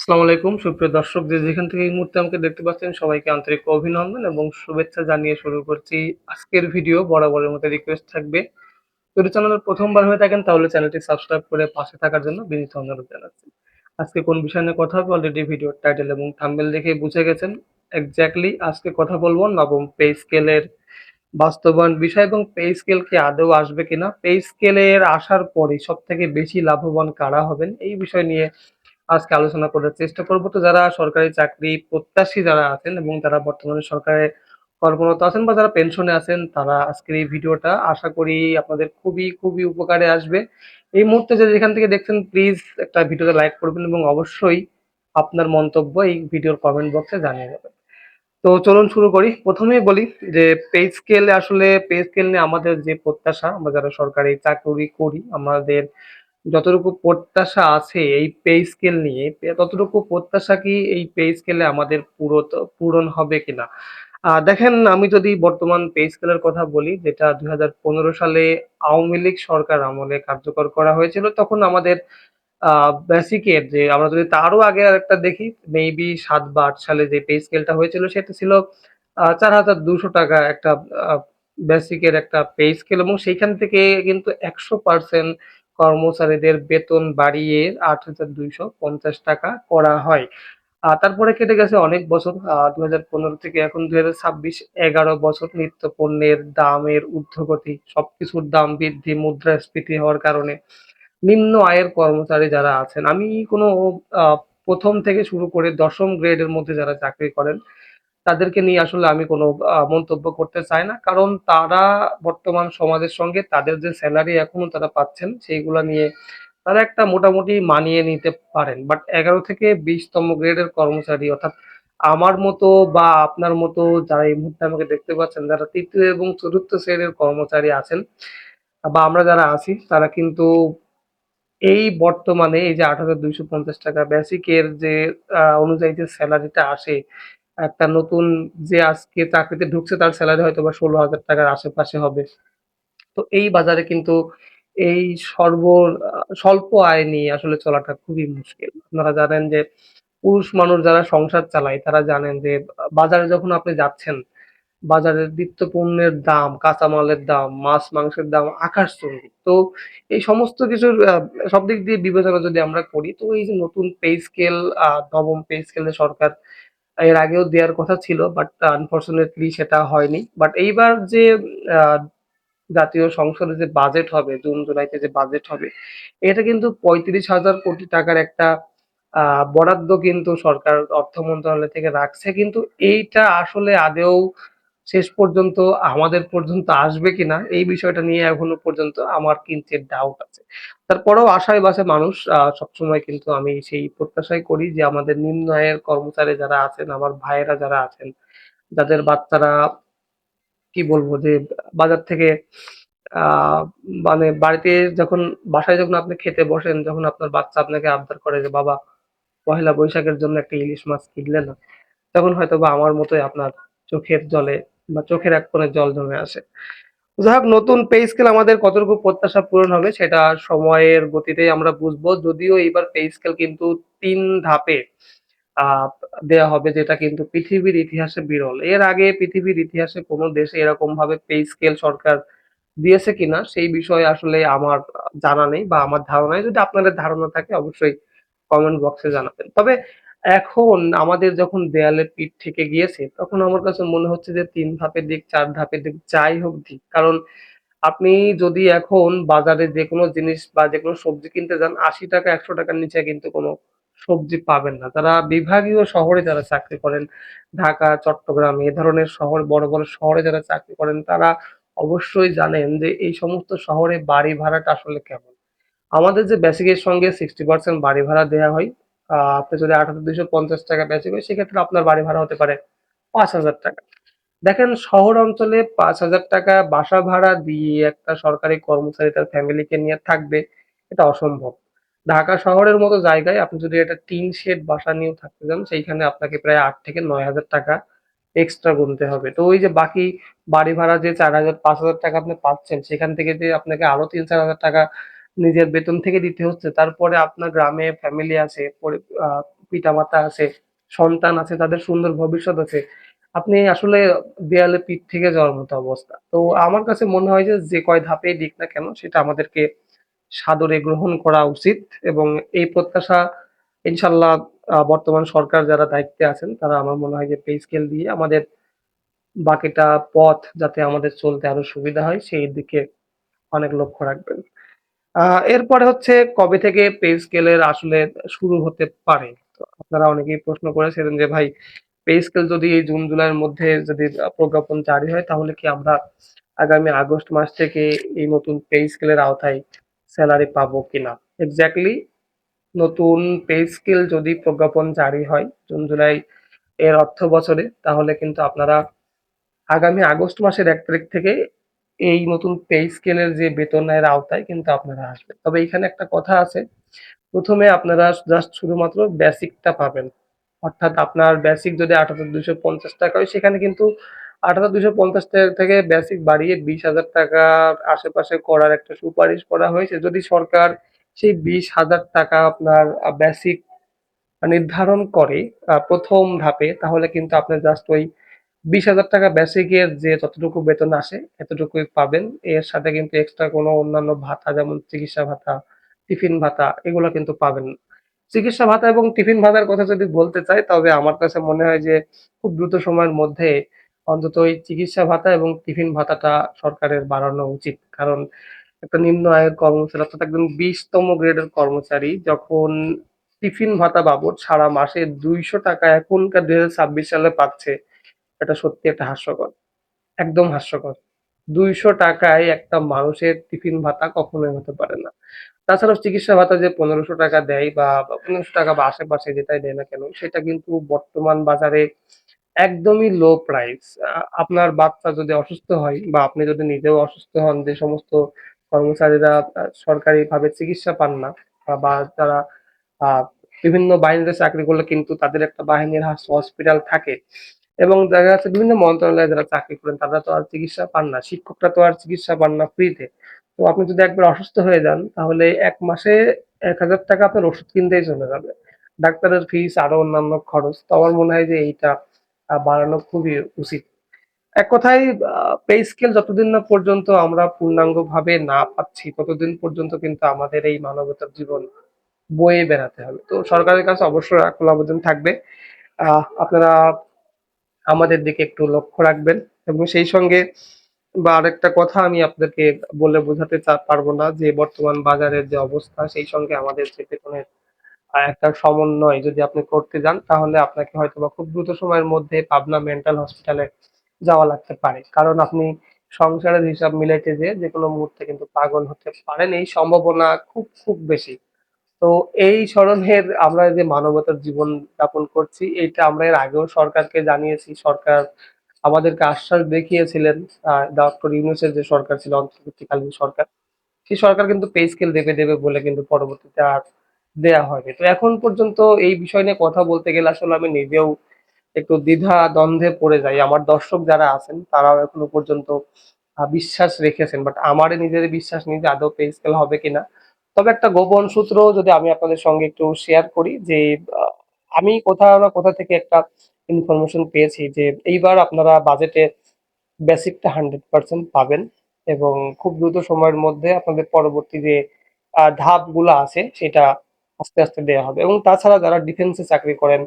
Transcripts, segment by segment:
আসসালামু আলাইকুম সুপ্রিয় দর্শক, যে যেখান থেকে এই মুহূর্তে আমাকে দেখতে পাচ্ছেন সবাইকে আন্তরিক অভিনন্দন এবং শুভেচ্ছা জানিয়ে শুরু করছি আজকের ভিডিও। বরাবরের মতো রিকোয়েস্ট থাকবে, যদি চ্যানেলের প্রথমবার হয়ে থাকেন তাহলে চ্যানেলটি সাবস্ক্রাইব করে পাশে থাকার জন্য বিনীত অনুরোধ জানাচ্ছি। আজকে কোন বিষয় নিয়ে কথা হবে অলরেডি ভিডিওর টাইটেল এবং থাম্বনেল দেখে বুঝে গেছেন। এক্স্যাক্টলি আজকে কথা বলবো নবম পে স্কেলের বাস্তবায়ন বিষয় এবং পে স্কেল কি আদৌ আসবে কিনা, পে স্কেলের আসার পরে সব থেকে বেশি লাভবান কারা হবেন, এই বিষয় নিয়ে আজকে আলোচনা করার চেষ্টা করব। তো যারা সরকারি চাকরি প্রত্যাশী যারা আছেন এবং যারা বর্তমানে সরকারে কর্মরত আছেন বা যারা পেনশনে আছেন, তারা আজকের এই ভিডিওটা আশা করি আপনাদের খুবই খুবই উপকারে আসবে। এই মুহূর্তে যে যেখান থেকে দেখছেন প্লিজ একটা ভিডিওতে লাইক করবেন এবং অবশ্যই আপনার মন্তব্য এই ভিডিওর কমেন্ট বক্সে জানিয়ে যাবেন। তো চলুন শুরু করি। প্রথমেই বলি যে পে স্কেল, আসলে পে স্কেল নিয়ে আমাদের যে প্রত্যাশা, আমরা যারা সরকারি চাকরি করি, আমাদের যতটুকু প্রত্যাশা আছে এই পে স্কেল নিয়ে, ততটুকু প্রত্যাশা কি এই পে স্কেলে আমাদের পূরণ হবে কিনা? দেখেন, আমি যদি বর্তমান পে স্কেলের কথা বলি, যেটা 2015 সালে আওয়ামী লীগ সরকার আমলে কার্যকর করা হয়েছিল, তখন আমাদের বেসিকের যে, আমরা যদি তারও আগে আরেকটা দেখি, মেবি 7 বা 8 সালে যে পে স্কেলটা হয়েছিল সেটা ছিল 4,200 টাকা একটা বেসিকের একটা পে স্কেল, এবং সেইখান থেকে কিন্তু 100% কর্মচারীদের বেতন বাড়িয়ে 8,250 টাকা করা হয়। তারপরে কেটে গেছে অনেক বছর, 2015 থেকে এখন 2026, 11 বছর। নিত্য পণ্যের দামের ঊর্ধ্বগতি, সবকিছুর দাম বৃদ্ধি, মুদ্রাস্ফীতি হওয়ার কারণে নিম্ন আয়ের কর্মচারী যারা আছেন, আমি কোনো প্রথম থেকে শুরু করে দশম গ্রেডের মধ্যে যারা চাকরি করেন, তাদেরকে নিয়ে আসলে আমি কোনো মন্তব্য করতে চাই না। কারণ তারা বর্তমান সমাজের সঙ্গে তাদের যে সেলারি এখনো তারা পাচ্ছেন, সেইগুলা নিয়ে তারা একটা মোটামুটি মানিয়ে নিতে পারেন। বাট 11 থেকে 20তম গ্রেডের কর্মচারী, অর্থাৎ আমার মতো বা আপনার মতো যারা এই মুহূর্তে আমাকে দেখতে পাচ্ছেন, যারা ৩য় এবং ৪র্থ শ্রেণীর কর্মচারী আছেন বা আমরা যারা আছি, তারা কিন্তু এই বর্তমানে এই যে 8,250 টাকা বেসিকের যে অনুযায়ী যে স্যালারিটা আসে, একটা নতুন যে আজকে চাকরিতে ঢুকছে তার স্যালারি হয়তো বা 16,000 টাকার আশেপাশে হবে। তো এই বাজারে কিন্তু এই স্বল্প আয় নিয়ে আসলে চলাটা খুবই মুশকিল। আপনারা জানেন যে পুরুষ মানুষ যারা সংসার চালায় তারা জানেন যে বাজারে যখন আপনি যাচ্ছেন, বাজারের নিত্য পণ্যের দাম, কাঁচামালের দাম, মাছ মাংসের দাম আকাশচুম্বী। তো এই সমস্ত কিছুর সব দিক দিয়ে বিবেচনা যদি আমরা করি, তো এই যে নতুন পে স্কেল, নবম পে স্কেলে সরকার এর আগেও দেওয়ার কথা ছিল, বাট আনফরচুনেটলি সেটা হয়নি। বাট এইবার যে আহ জাতীয় সংসদে যে বাজেট হবে, জুন জুলাইতে যে বাজেট হবে, এটা কিন্তু 35,000 কোটি টাকার একটা বরাদ্দ কিন্তু সরকার অর্থ মন্ত্রণালয় থেকে রাখছে। কিন্তু এইটা আসলে আদেও শেষ পর্যন্ত আমাদের পর্যন্ত আসবে কিনা, এই বিষয়টা নিয়ে এখনো পর্যন্ত আমার কিঞ্চিত ডাউট আছে। তারপরেও আশায় বাঁচে মানুষ। সবসময় কিন্তু আমি সেই প্রত্যাশাই করি যে আমাদের নিম্ন আয়ের কর্মচারী যারা আছেন, আমার ভাইয়েরা যারা আছেন, যাদের বাচ্চারা, কি বলবো যে, বাজার থেকে মানে বাড়িতে যখন, বাসায় যখন আপনি খেতে বসেন, যখন আপনার বাচ্চা আপনাকে আবদার করে যে, "বাবা, পহেলা বৈশাখের জন্য একটা ইলিশ মাছ কিনলে না?" তখন হয়তোবা আমার মতোই আপনার চোখের জলে বা চোখের এক কোণে জল জমে আসে। যাই হোক, নতুন পে স্কেল আমাদের কতটুকু প্রত্যাশা পূরণ হবে সেটা সময়ের গতিতেই আমরা বুঝবো। যদিও এইবার পে স্কেল কিন্তু ৩ ধাপে আ দেয়া হবে, যেটা কিন্তু পৃথিবীর ইতিহাসে বিরল। এর আগে পৃথিবীর ইতিহাসে কোনো দেশে এরকমভাবে পে স্কেল সরকার দিয়েছে কিনা সেই বিষয়ে আসলে আমার জানা নেই বা আমার ধারণা নেই। যদি আপনাদের ধারণা থাকে অবশ্যই কমেন্ট বক্সে জানাবেন। তবে এখন আমাদের যখন দেয়ালে পিঠ ঠেকে গিয়েছে, তখন আমার কাছে মনে হচ্ছে যে ৩ ধাপে দিক, ৪ ধাপে দিক, যাই হোক দিক। কারণ আপনি যদি এখন বাজারে যেকোনো জিনিস বা যেকোনো সবজি কিনতে যান, ৳৮০, ৳১০০ র নিচে কিন্তু কোনো সবজি পাবেন না। যারা বিভাগীয় শহরে যারা চাকরি করেন, ঢাকা, চট্টগ্রাম এ ধরনের শহর, বড়, বড় শহরে যারা চাকরি করেন, তারা অবশ্যই জানেন যে এই সমস্ত শহরে বাড়ি ভাড়াটা আসলে কেমন। আমাদের যে বেসিকের সঙ্গে 60% বাড়ি ভাড়া দেয়া হয়। আপনি যদি ৳৮,২৫০ বেসিক হয়, সেক্ষেত্রে আপনার বাড়ি ভাড়া হতে পারে ৳৫,০০০। দেখেন, শহর অঞ্চলে ৳৫,০০০ বাসা ভাড়া দিয়ে একটা সরকারি কর্মচারী তার ফ্যামিলিকে নিয়ে থাকবে, এটা অসম্ভব। ঢাকা শহরের মতো জায়গায় আপনি যদি একটা টিন শেড বাসা নিয়েও থাকতে যান, সেইখানে আপনাকে প্রায় ৳৮,০০০ থেকে ৳৯,০০০ এক্সট্রা গুনতে হবে। তো ওই যে বাকি বাড়ি ভাড়া যে ৳৪,০০০ ৳৫,০০০ আপনি পাচ্ছেন, সেখান থেকে যে আপনাকে আরো ৳৩,০০০-৪,০০০ নিজের বেতন থেকে দিতে হচ্ছে, তারপরে আপনার গ্রামে ফ্যামিলি আছে, পিতামাতা আছে, সন্তান আছে, তাদের সুন্দর ভবিষ্যৎ আছে। আপনি আসলে দেয়ালে পিঠ থেকে যাওয়ার মতো অবস্থা। তো আমার কাছে মনে হয় যে, যে কয় ধাপেই দিক না কেন সেটা আমাদেরকে সাদরে গ্রহণ করা উচিত এবং এই প্রত্যাশা ইনশাল্লাহ বর্তমান সরকার যারা দায়িত্বে আছেন তারা আমার মনে হয় যে পে স্কেল দিয়ে আমাদের বাকিটা পথ যাতে আমাদের চলতে আরো সুবিধা হয় সেই দিকে অনেক লক্ষ্য রাখবেন। এরপরে হচ্ছে কবে থেকে পে স্কেলের আসলে শুরু হতে পারে? তো আপনারা অনেকেই প্রশ্ন করেছিলেন যে ভাই পে স্কেল যদি এই জুন জুলাইয়ের মধ্যে যদি প্রজ্ঞাপন জারি হয় তাহলে কি আমরা আগামী আগস্ট মাস থেকে এই নতুন পে স্কেলের আওতায় স্যালারি পাবো কিনা? এক্স্যাক্টলি নতুন পে স্কেল যদি প্রজ্ঞাপন জারি হয় জুন জুলাই এর অর্থ বছরে তাহলে কিন্তু আপনারা আগামী আগস্ট মাসের ১ তারিখ থেকে এই নতুন পে স্কেলের যে বেতনের আওতায় কিন্তু আপনারা আসবেন। তবে এখানে একটা কথা আছে, ১ম এ আপনারা জাস্ট শুধুমাত্র বেসিকটা পাবেন। অর্থাৎ আপনার বেসিক যদি ৳৮৮,২৫০ হয় সেখানে কিন্তু ৳৮৮,২৫০ থেকে বেসিক বাড়িয়ে ৳২০,০০০ আশেপাশে করার একটা সুপারিশ করা হয়েছে। যদি সরকার সেই ৳২০,০০০ আপনার বেসিক নির্ধারণ করে ১ম ধাপে তাহলে কিন্তু আপনি জাস্ট ওই ৳২০,০০০ বেসিকের যে যতটুকু বেতন আসে এতটুকুই পাবেন। এর সাথে কিন্তু এক্সট্রা কোনো অন্যান্য ভাতা যেমন চিকিৎসা ভাতা, টিফিন ভাতা এগুলো কিন্তু পাবেন না। চিকিৎসা ভাতা এবং টিফিন ভাতার কথা যদি বলতে চাই তবে আমার কাছে মনে হয় যে খুব দ্রুত সময়ের মধ্যে অন্তত এই চিকিৎসা ভাতা এবং টিফিন ভাতাটা সরকারের বাড়ানো উচিত। কারণ একটা নিম্ন আয়ের কর্মচারী অর্থাৎ একদম ২০তম গ্রেডের কর্মচারী যখন টিফিন ভাতা বাবদ সারা মাসে ৳২০০ এখনকার ২০২৬ সালে পাচ্ছে, এটা সত্যি একটা হাস্যকর। একদম হাস্যকর। ৳২০০ একটা মানুষের টিফিন ভাতা কখনোই হতে পারে না। তাছাড়াও চিকিৎসা ভাতা যে ৳১৫০০ দেয় বা ৳১৫০০ বা আশেপাশে যেটাই দেয় না কেন সেটা কিন্তু বর্তমান বাজারে একদমই লো প্রাইস। আপনার বাচ্চা যদি অসুস্থ হয় বা আপনি যদি নিজেও অসুস্থ হন, যে সমস্ত কর্মচারীরা সরকারিভাবে চিকিৎসা পান না বা যারা আ বিভিন্ন বাহিনীতে চাকরি করলে কিন্তু তাদের একটা বাহিনীর হসপিটাল থাকে এবং দেখা যাচ্ছে বিভিন্ন মন্ত্রণালয়ে যারা চাকরি করেন তারা তো আর চিকিৎসা পান না। শিক্ষকরা তো আর চিকিৎসা পান না ফ্রিতে। তো আপনি যদি একবার অসুস্থ হয়ে যান তাহলে ১ মাসে ৳১,০০০ আপনার ওষুধ কিনতেই চলে যাবে। ডাক্তারের ফিস আরো অন্যান্য খরচ। তো আমার মনে হয় যে এইটা বাড়ানো খুবই উচিত। এক কথায় পে স্কেল যতদিন না পর্যন্ত আমরা পূর্ণাঙ্গভাবে না পাচ্ছি ততদিন পর্যন্ত কিন্তু আমাদের এই মানবতার জীবন বয়ে বেড়াতে হবে। তো সরকারের কাছে অবশ্যই আকুল আবেদন থাকবে। আপনারা আমাদের দিকে একটু লক্ষ্য রাখবেন এবং সেই সঙ্গে বা আরেকটা কথা আমি আপনাদেরকে বলে বোঝাতে পারবো না যে বর্তমান বাজারের যে অবস্থা সেই সঙ্গে আমাদের যে বেতনের একটা সমন্বয় যদি আপনি করতে যান তাহলে আপনাকে হয়তোবা খুব দ্রুত সময়ের মধ্যে পাবনা মেন্টাল হসপিটালে যাওয়া লাগতে পারে। কারণ আপনি সংসারের হিসাব মিলাইতে যেয়ে যেকোনো মুহূর্তে কিন্তু পাগল হতে পারেন। এই সম্ভাবনা খুব বেশি। তো এই ধরনের আমরা যে মানবতার জীবন যাপন করছি এটা আমরা এর আগেও সরকারকে জানিয়েছি। সরকার আমাদেরকে আশ্বাস দেখিয়েছিলেন। ডক্টর ইউনূসের যে সরকার ছিল অন্তর্বর্তীকালীন সরকার, সেই সরকার কিন্তু পে স্কেল দেবে বলে কিন্তু পরবর্তীতে আর দেয়া হয়নি। তো এখন পর্যন্ত এই বিষয় নিয়ে কথা বলতে গেলে আসলে আমি নিজেও একটু দ্বিধা দ্বন্দ্বে পড়ে যাই। আমার দর্শক যারা আছেন তারাও এখনো পর্যন্ত বিশ্বাস রেখেছেন। বাট আমারই নিজের বিশ্বাস নেই যে আদৌ পে স্কেল হবে কিনা। তবে একটা গোপন সূত্র যদি আমি আপনাদের সঙ্গে একটু শেয়ার করি যে আ আমি কোথাও না কোথা থেকে একটা ইনফরমেশন পেয়েছি যে এইবার আপনারা বাজেটে বেসিকটা 100% পাবেন এবং খুব দ্রুত সময়ের মধ্যে আপনাদের পরবর্তী যে ধাপগুলো আছে সেটা আস্তে দেয়া হবে এবং তাছাড়া যারা ডিফেন্সে চাকরি করেন,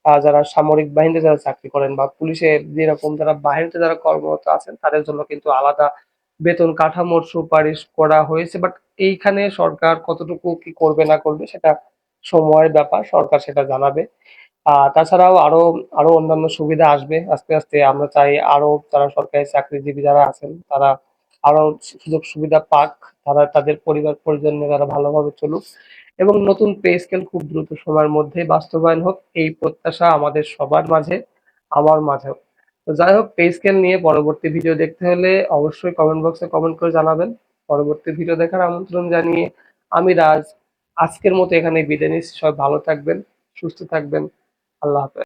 যারা সামরিক বাহিনীতে যারা চাকরি করেন বা পুলিশে যেরকম যারা বাহিনীতে যারা কর্মরত আছেন তাদের জন্য কিন্তু আলাদা বেতন কাঠামোর সুপারিশ করা হয়েছে। বাট এইখানে সরকার কতটুকু কি করবে না করবে সেটা সময়ের ব্যাপার। সরকার সেটা জানাবে। তাছাড়াও আরো অন্যান্য সুবিধা আসবে আস্তে আমরা চাই আরো যারা সরকারি চাকরিজীবী যারা আছেন তারা আরো সুযোগ সুবিধা পাক, তারা তাদের পরিবার পরিজন নিয়ে তারা ভালোভাবে চলুক এবং নতুন পে স্কেল খুব দ্রুত সময়ের মধ্যে বাস্তবায়ন হোক এই প্রত্যাশা আমাদের সবার মাঝে, আমার মাঝেও। তো যাই হোক পে স্কেল নিয়ে পরবর্তী ভিডিও দেখতে হলে অবশ্যই কমেন্ট বক্সে কমেন্ট করে জানাবেন। পরবর্তী ভিডিও দেখার আমন্ত্রণ জানিয়ে আমি রাজ আজকের মতো এখানেই বিদায় নিচ্ছি। সবাই ভালো থাকবেন, সুস্থ থাকবেন। আল্লাহ হাফেজ।